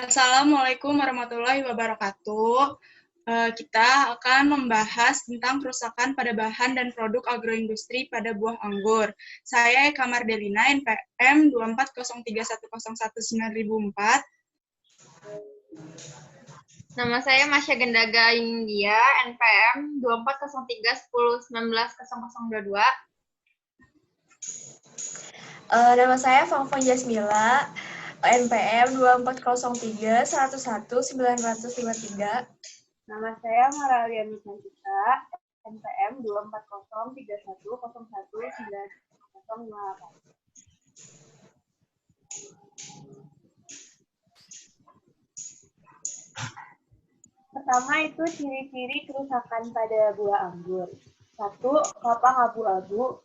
Assalamualaikum warahmatullahi wabarakatuh. Kita akan membahas tentang kerusakan pada bahan dan produk agroindustri pada buah anggur. Saya Eka Mardelina, NPM 24031019004. Nama saya Masya Gendaga India, NPM 240310190022. Nama saya Fangfon Jasmila, NPM 2403111953. Nama saya Maralia Misantita, NPM 24031011908. Pertama itu ciri-ciri kerusakan pada buah anggur. 1. Kapang abu-abu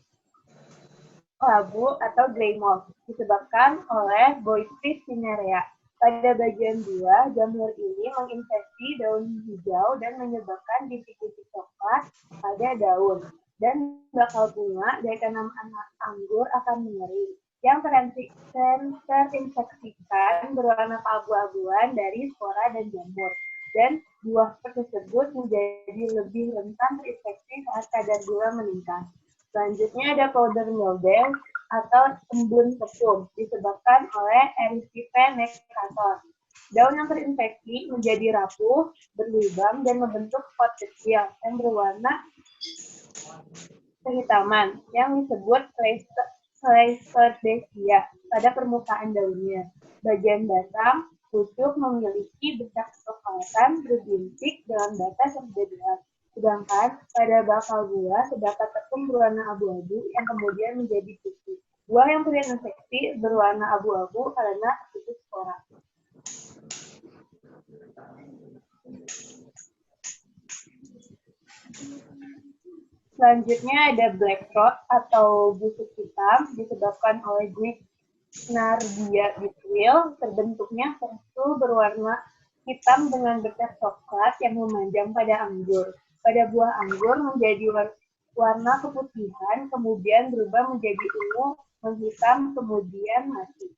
atau gray mold disebabkan oleh Boitis cinerea. Pada bagian buah, jamur ini menginfeksi daun hijau dan menyebabkan bintik-bintik coklat pada daun. Dan bakal bunga dari tanaman anggur akan mengering. Yang terinfeksikan berwarna keabu-abuan dari spora dan jamur. Dan buah tersebut menjadi lebih rentan terinfeksi saat kadar gula meningkat. Selanjutnya ada powder mildew atau embun tepung disebabkan oleh Erythriphe necator. Daun yang terinfeksi menjadi rapuh, berlubang, dan membentuk spot kecil yang berwarna kehitaman yang disebut Sclerodesia pada permukaan daunnya. Bagian batang pucuk memiliki bercak kecoklatan berbintik dalam batas yang berbeda. Sedangkan pada bakal buah terdapat tepung berwarna abu-abu yang kemudian menjadi putih. Buah yang terinfeksi berwarna abu-abu karena aktivitas spora. Selanjutnya ada black rot atau busuk hitam disebabkan oleh Guignardia betuil. Terbentuknya kapsul berwarna hitam dengan bercak coklat yang memanjang pada anggur. Pada buah anggur menjadi warna keputihan, kemudian berubah menjadi ungu, menghitam, kemudian mati.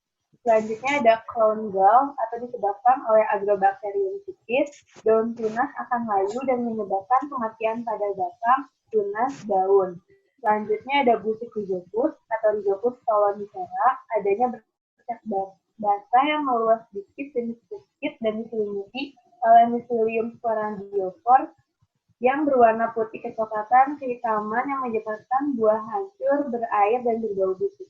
Selanjutnya ada crown gall atau disebabkan oleh Agrobacterium cutis. Daun tunas akan layu dan menyebabkan kematian pada batang, tunas, daun. Selanjutnya ada busuk Rhizopus atau Rhizopus stolonifera. Adanya bercak basah yang meluas sedikit dan diselimuti oleh Mycelium sporangiophore yang berwarna putih kecoklatan kehitaman yang menyebabkan buah hancur, berair, dan berbau busuk.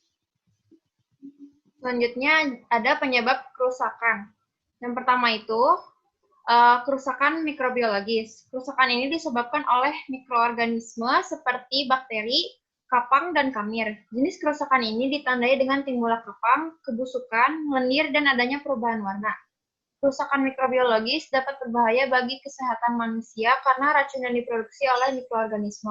Selanjutnya ada penyebab kerusakan. Yang pertama itu kerusakan mikrobiologis. Kerusakan ini disebabkan oleh mikroorganisme seperti bakteri, kapang, dan kamir. Jenis kerusakan ini ditandai dengan timbulnya kapang, kebusukan, lendir, dan adanya perubahan warna. Kerusakan mikrobiologis dapat berbahaya bagi kesehatan manusia karena racun yang diproduksi oleh mikroorganisme.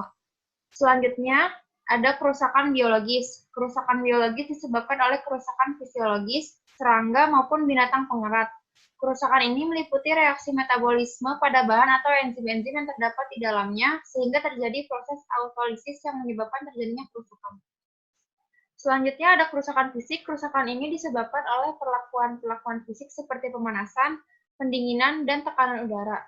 Selanjutnya, ada kerusakan biologis. Kerusakan biologis disebabkan oleh kerusakan fisiologis, serangga maupun binatang pengerat. Kerusakan ini meliputi reaksi metabolisme pada bahan atau enzim-enzim yang terdapat di dalamnya, sehingga terjadi proses autolisis yang menyebabkan terjadinya kerusakan. Selanjutnya ada kerusakan fisik. Kerusakan ini disebabkan oleh perlakuan fisik seperti pemanasan, pendinginan, dan tekanan udara.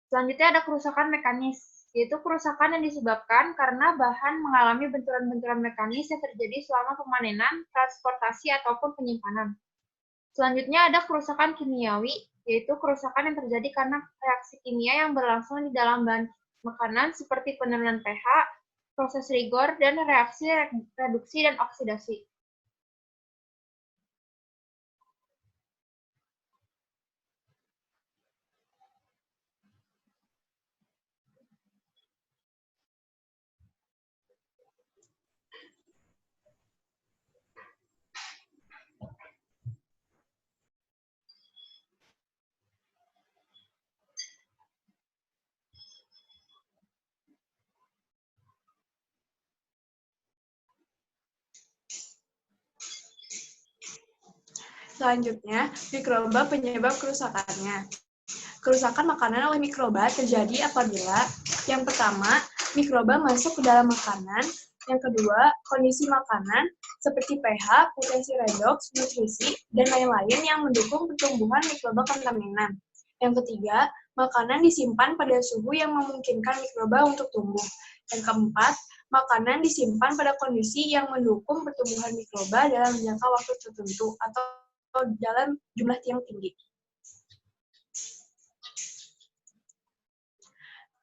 Selanjutnya ada kerusakan mekanis, yaitu kerusakan yang disebabkan karena bahan mengalami benturan-benturan mekanis yang terjadi selama pemanenan, transportasi, ataupun penyimpanan. Selanjutnya ada kerusakan kimiawi, yaitu kerusakan yang terjadi karena reaksi kimia yang berlangsung di dalam bahan makanan seperti penurunan pH, proses rigor, dan reaksi reduksi dan oksidasi. Selanjutnya, mikroba penyebab kerusakannya. Kerusakan makanan oleh mikroba terjadi apabila yang pertama, mikroba masuk ke dalam makanan, Yang kedua, kondisi makanan seperti pH, potensi redoks, nutrisi, dan lain-lain yang mendukung pertumbuhan mikroba kontaminan. Yang ketiga, makanan disimpan pada suhu yang memungkinkan mikroba untuk tumbuh. Yang keempat, makanan disimpan pada kondisi yang mendukung pertumbuhan mikroba dalam jangka waktu tertentu atau dalam jumlah yang tinggi.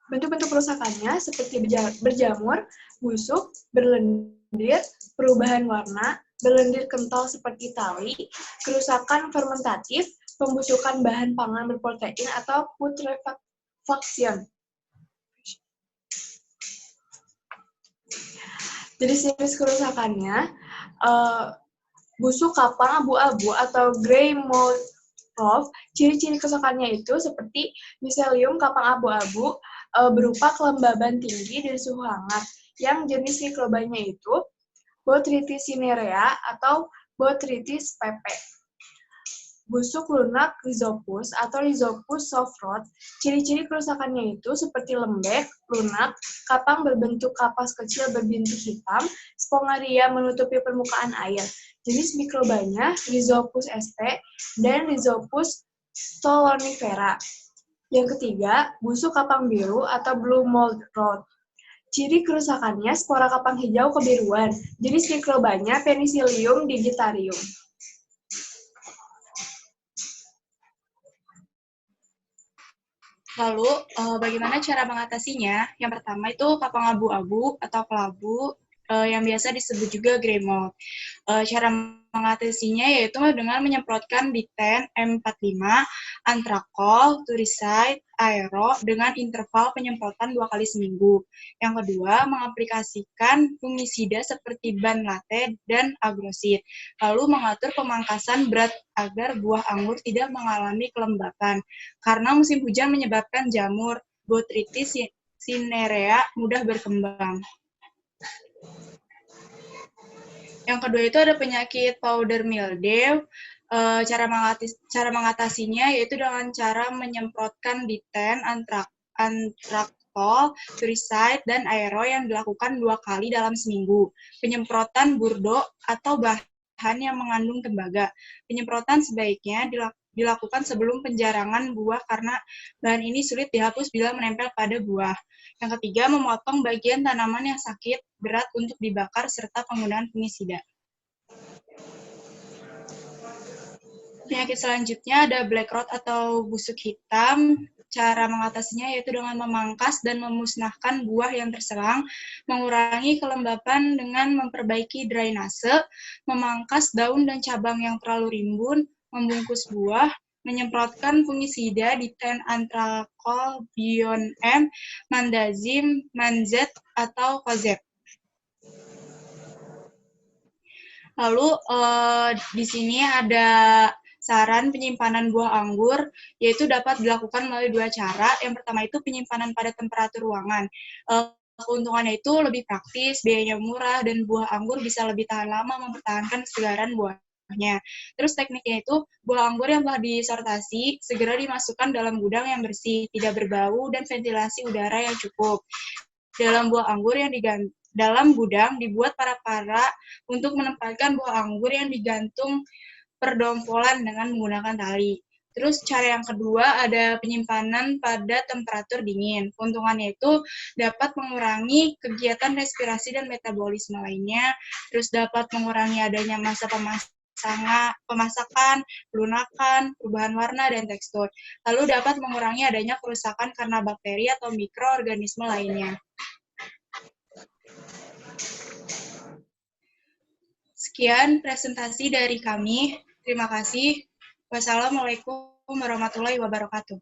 Bentuk-bentuk kerusakannya seperti berjamur, busuk, berlendir, perubahan warna, berlendir kental seperti tali, kerusakan fermentatif, pembusukan bahan pangan berprotein atau putrefaction. Jenis-jenis kerusakannya, busuk kapang abu-abu atau gray mold roof. Ciri-ciri kerusakannya itu seperti miselium kapang abu-abu, berupa kelembaban tinggi dan suhu hangat. Yang jenis mikrobanya itu Botrytis cinerea atau Botrytis pp. Busuk lunak Rhizopus atau Rhizopus softrot. Ciri-ciri kerusakannya itu seperti lembek, lunak, kapang berbentuk kapas kecil berbintik hitam, spongaria menutupi permukaan air. Jenis mikrobanya Rhizopus sp dan Rhizopus stolonifera. Yang ketiga, busuk kapang biru atau blue mold rot. Ciri kerusakannya spora kapang hijau kebiruan. Jenis mikrobanya Penicillium digitarium. Lalu, bagaimana cara mengatasinya? Yang pertama itu kapang abu-abu atau kelabu, yang biasa disebut juga grey mold. Cara mengatasinya yaitu dengan menyemprotkan Diten M45, Antrakol, Turicide, Aero dengan interval penyemprotan 2 kali seminggu. Yang kedua, mengaplikasikan fungisida seperti ban latte dan agrosid. Lalu mengatur pemangkasan berat agar buah anggur tidak mengalami kelembapan. Karena musim hujan menyebabkan jamur Botrytis cinerea mudah berkembang. Yang kedua itu ada penyakit powder mildew. Cara mengatasinya yaitu dengan cara menyemprotkan Diten, Antrakol, Turicide, dan Aero yang dilakukan 2 kali dalam seminggu. Penyemprotan burdo atau bahan yang mengandung tembaga. Penyemprotan sebaiknya dilakukan sebelum penjarangan buah karena bahan ini sulit dihapus bila menempel pada buah. Yang ketiga, memotong bagian tanaman yang sakit berat untuk dibakar serta penggunaan fungisida. Penyakit selanjutnya ada black rot atau busuk hitam. Cara mengatasinya yaitu dengan memangkas dan memusnahkan buah yang terserang, mengurangi kelembapan dengan memperbaiki drainase, memangkas daun dan cabang yang terlalu rimbun, membungkus buah, menyemprotkan fungisida Diten, Antrakol, Bion M, Mandazim, Manzet, atau Kozep. Lalu di sini ada saran penyimpanan buah anggur, yaitu dapat dilakukan melalui 2 cara. Yang pertama itu penyimpanan pada temperatur ruangan. Keuntungannya itu lebih praktis, biayanya murah, dan buah anggur bisa lebih tahan lama mempertahankan kesegaran buahnya. Terus tekniknya itu, buah anggur yang telah disortasi segera dimasukkan dalam gudang yang bersih, tidak berbau, dan ventilasi udara yang cukup. Dalam buah anggur yang dalam gudang dibuat para-para untuk menempatkan buah anggur yang digantung perdompolan dengan menggunakan tali. Terus cara yang kedua ada penyimpanan pada temperatur dingin. Keuntungannya itu dapat mengurangi kegiatan respirasi dan metabolisme lainnya, terus dapat mengurangi adanya masa pemasakan, pelunakan, perubahan warna, dan tekstur. Lalu dapat mengurangi adanya kerusakan karena bakteri atau mikroorganisme lainnya. Sekian presentasi dari kami. Terima kasih. Wassalamualaikum warahmatullahi wabarakatuh.